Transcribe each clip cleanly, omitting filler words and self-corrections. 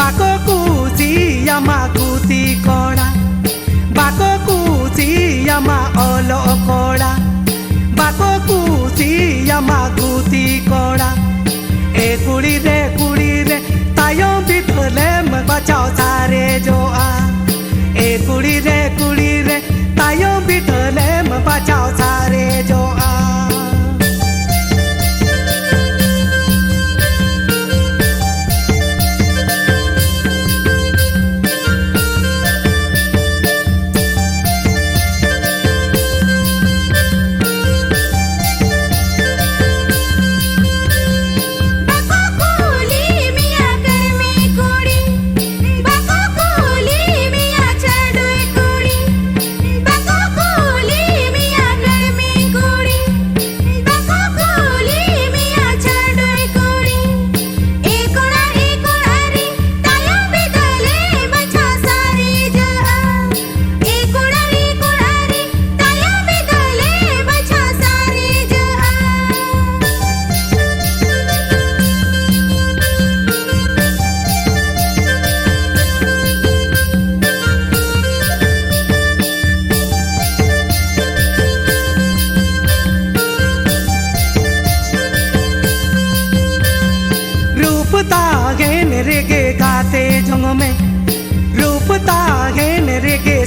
bakokusi yamakuti kola bakokusi yama olo kola bakokusi yamakuti kola e kuli re tayon bitole me bachao sare jo a e kuli re tayon bitole me bachao sare jo a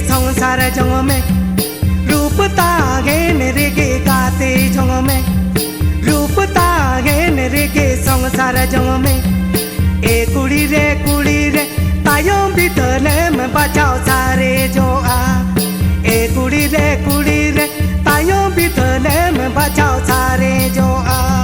संसार जंग में रूप तागे मेरे के गाते जंग में रूप तागे मेरे के संसार जंग में ए कुड़ी रे तायों बितले में बचाओ सारे जो आ ए कुड़ी रे तायों बितले में बचाओ सारे जो आ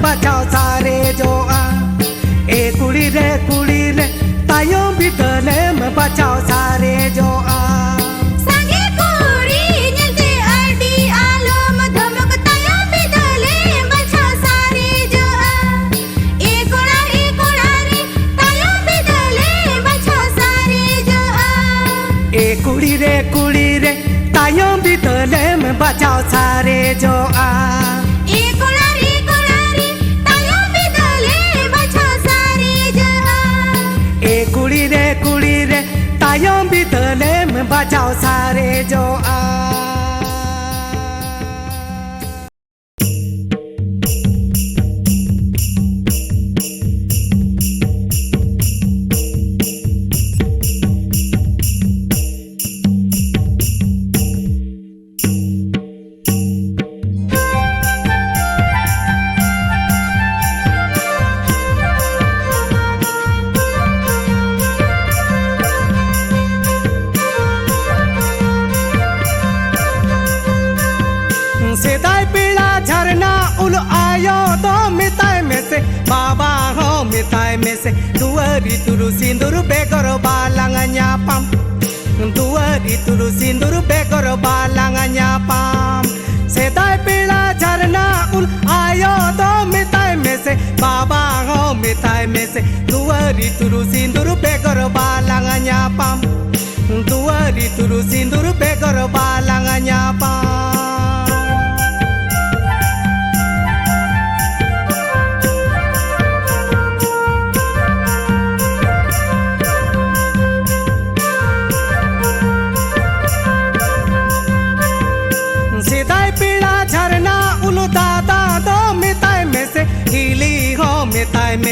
बचाओ सारे जो आ ए कुड़ी रे तायों बितले में बचाओ सारे जो आ संगे कुड़ी निलते अड़ी आलो मधमक तायों बितले बचाओ सारे जो आ ए कुड़ा रे तायों बितले बचाओ सारे जो आ ए कुड़ी रे तायों बितले में बचाओ सारे जो आ कुड़ी रे तायों बितले में बचाओ सारे जो आ बाबा हो मिताई में से दुआरी तुरु सिंदूर बेकर बालांगnya pam दुआरी तुरु सिंदूर बेकर बालांगnya pam सेदाई पीला झरना उल आयो तो मिताई में से बाबा हो मिताई में से दुआरी तुरु सिंदूर बेकर बालांगnya pam दुआरी तुरु सिंदूर baker बालांगnya pam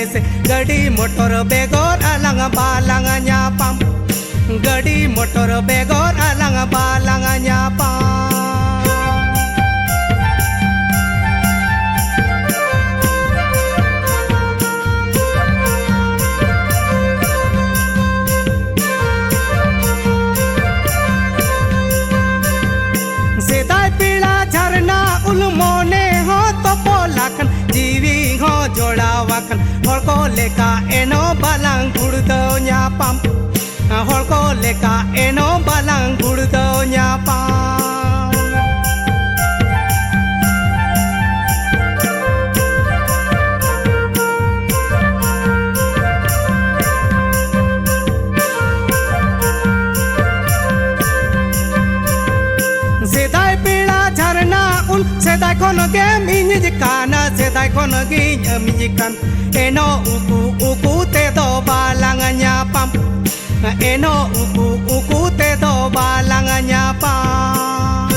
mese gadi motor begor alang balang nyapam gadi motor begor alang balang nyapam sedai pila jharna ulmone ho topolakan jiwi ho jodawakan hor ko leka eno balang gurdo nyapam hor ko leka eno balang gurdo nyapam sedai pila jharna ul sedai kono ge minjikana sedai kono ge minjikan eno uku te do balang nyapam eno uku te do balang nyapam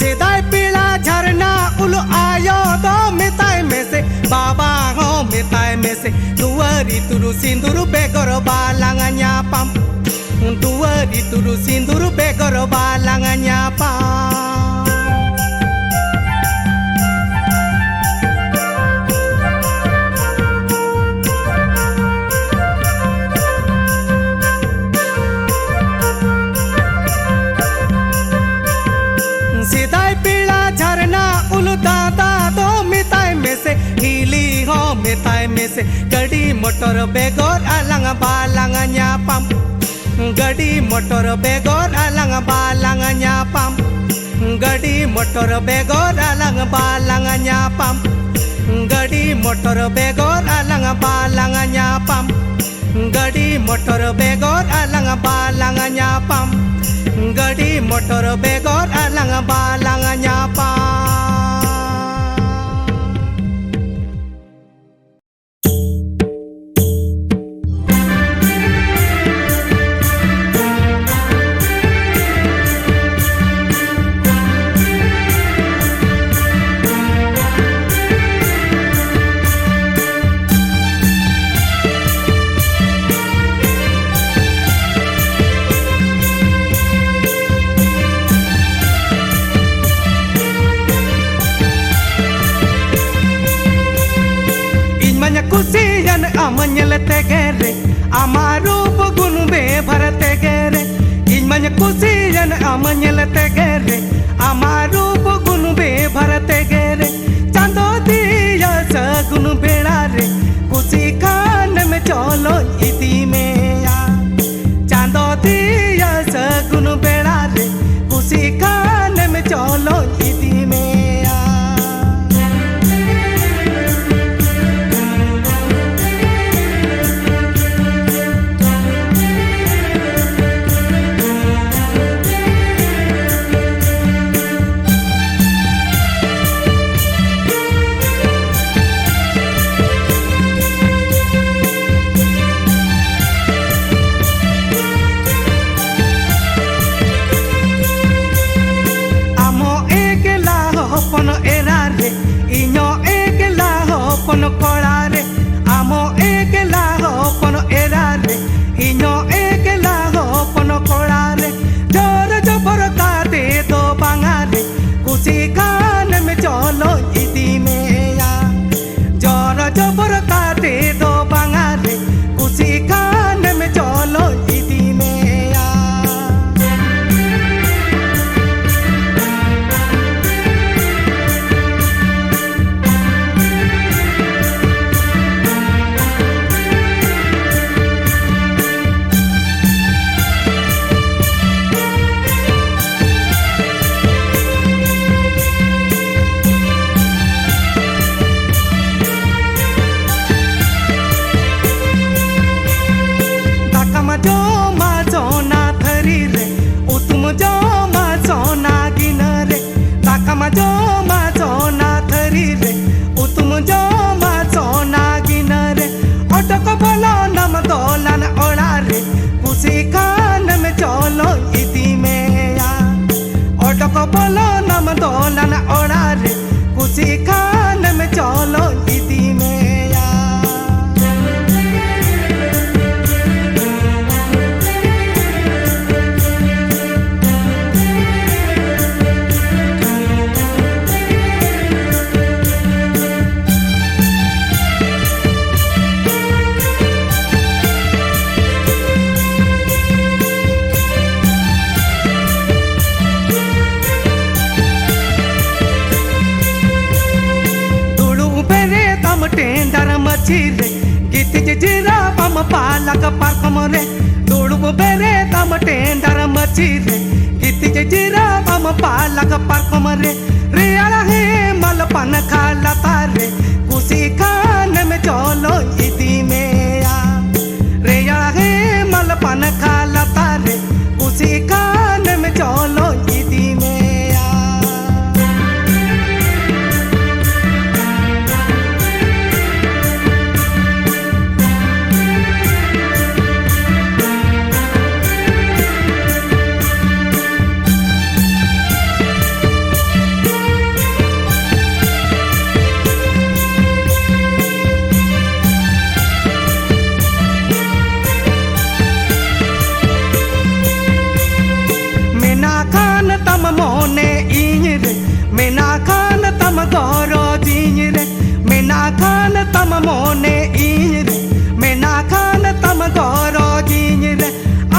sedai pila jharna ul ayo do mitai mese baba ho mitai mese duari turu sinduru begor balang nyapam duari turu sinduru begor balang nyapam sedai pila jharna ul dada do mitai mese hili ho mitai mese gadi motor begor alang balang nyapam gadi motor begor alang balang nyapam gadi motor begor alang balang nyapam gadi motor begor alang balang nyapam gadi motor begor alang balang nyapam gadi motor begor alang balang nyapam kusiyan amanyal tegere amaru gun be bharate gere inmanya kusiyan amanyal tegere amaru gun be bharate gere chando diya sagun bela re kusi khan me cholo idi me ya chando diya sagun bela re kusi khan me cholo idi me ya pon kolare amo ekela ho pon erare inyo ekela ho pon kolare jor jabor kate do bangare kusi khan me cholo idi me ya jor jabor kate do bangare kusi khan me cholo idi me ya Uttum jo ma sona ginare, otako bolo nama dolan orare kusi khan me cholo idi me ya Tendara machire giti jira pam palak parkamore dulu bere tam tendara machire giti jira pam palak parkamore reala he mal pan khala tare kusi khan me cholo idi me ya reala he mal pan khala tare kusi khan me cholo idi me ya mone inyre mena khan tam goro jinyre mena khan tam mone inyre mena khan tam goro jinyre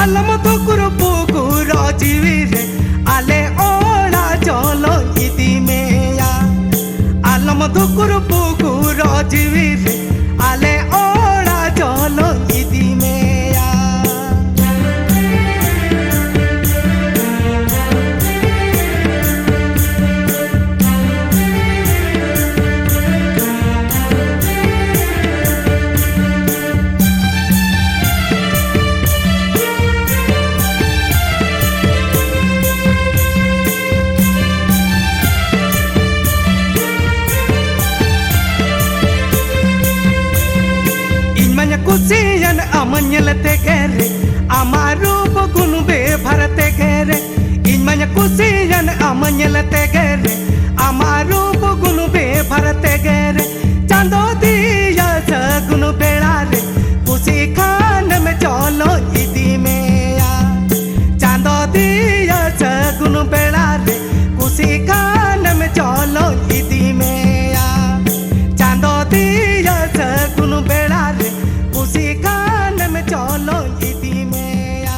alam thukuru pukuro jivire ale ola cholo idi me ya alam thukuru pukuro jivire ale ola cholo idi me ya kusiyan amanyalate gere amarup gunu be bharate gere inmanya kusiyan amanyalate gere amarup gunu be bharate gere chando diya sagunu belare kusi khan me cholo idi me ya chando diya sagunu belare kusi khan me cholo idi me ya chando diya sagunu belare kusi khan me cholo idi me ya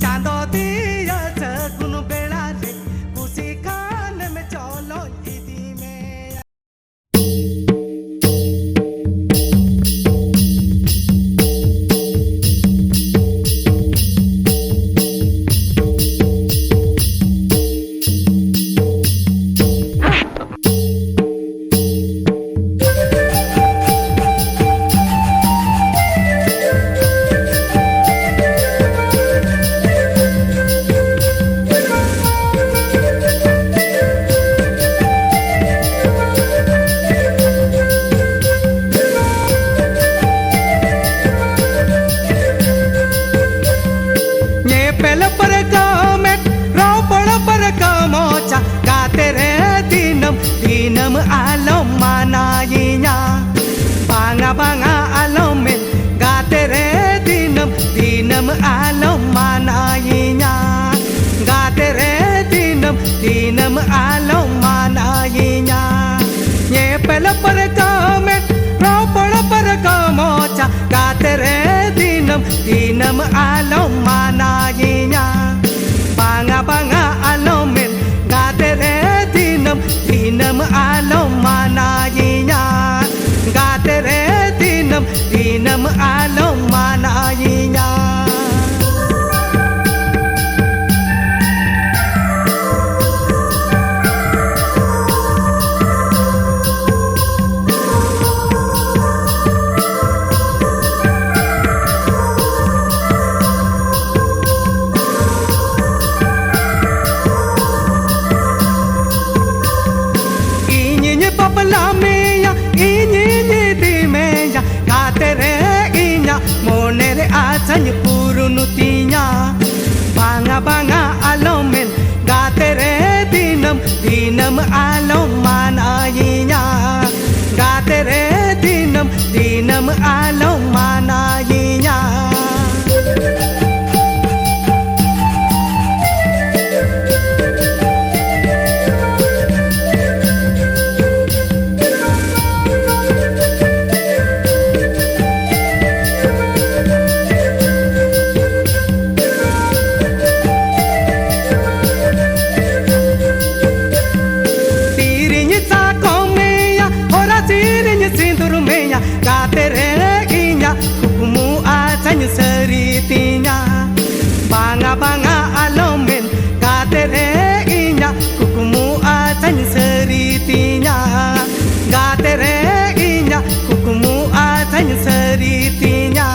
chando diya sagunu belare kusi khan me cholo idi me ya dinam alom manayinya banga banga alomen gatere dinam alom manayinya gatere dinam alom manayinya ye pela par kame ro pala par kamocha gatere dinam alom manayinya banga banga alomen gatere dinam alom manayinya gatere dinam alom manayinya Sanya purunutinya banga banga alomen गाते रे दिनम दिनम आलो मनाइnya गाते रे दिनम दिनम आलो मनाइnya गाते रे inya kukumu atanya seritinya banga banga alomen गाते रे inya kukumu atanya seritinya गाते रे inya kukumu atanya seritinya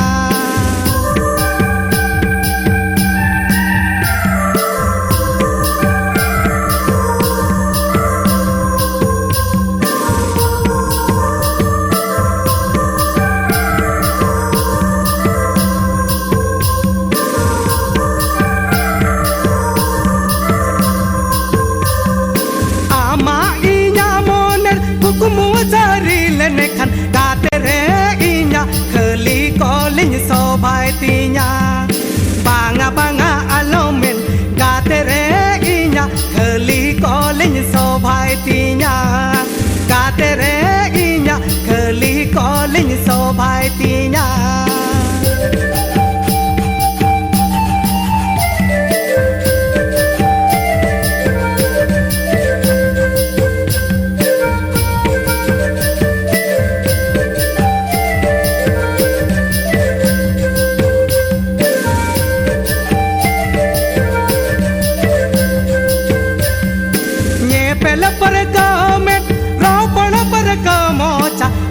kan गाते रे inya keli kolin sobai tinya banga banga alomen गाते रे inya keli kolin sobai tinya गाते रे inya keli kolin sobai tinya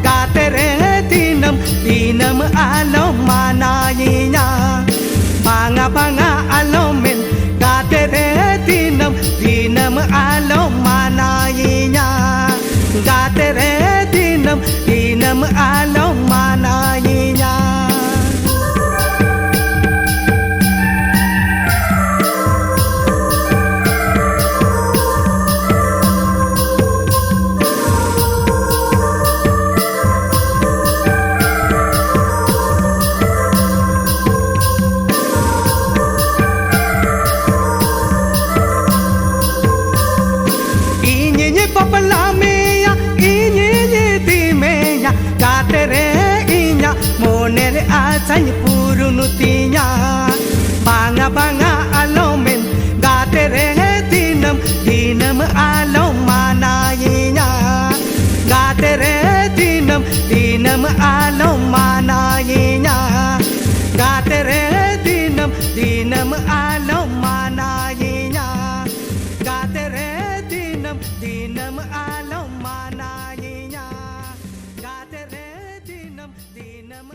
गाते रे दिनम दिनम आलो मनाइnya banga banga alomen गाते रे दिनम दिनम आलो मनाइnya गाते रे दिनम दिनम आलो मनाइnya गाते रे inya monere atanya purunutinya banga banga alomen गाते रे dinam dinam alo manayinya गाते रे dinam dinam alo manayinya गाते रे dinam dinam alo manayinya गाते रे dinam dinam alo manayinya गाते रे dinam dinam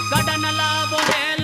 Gadana la bohel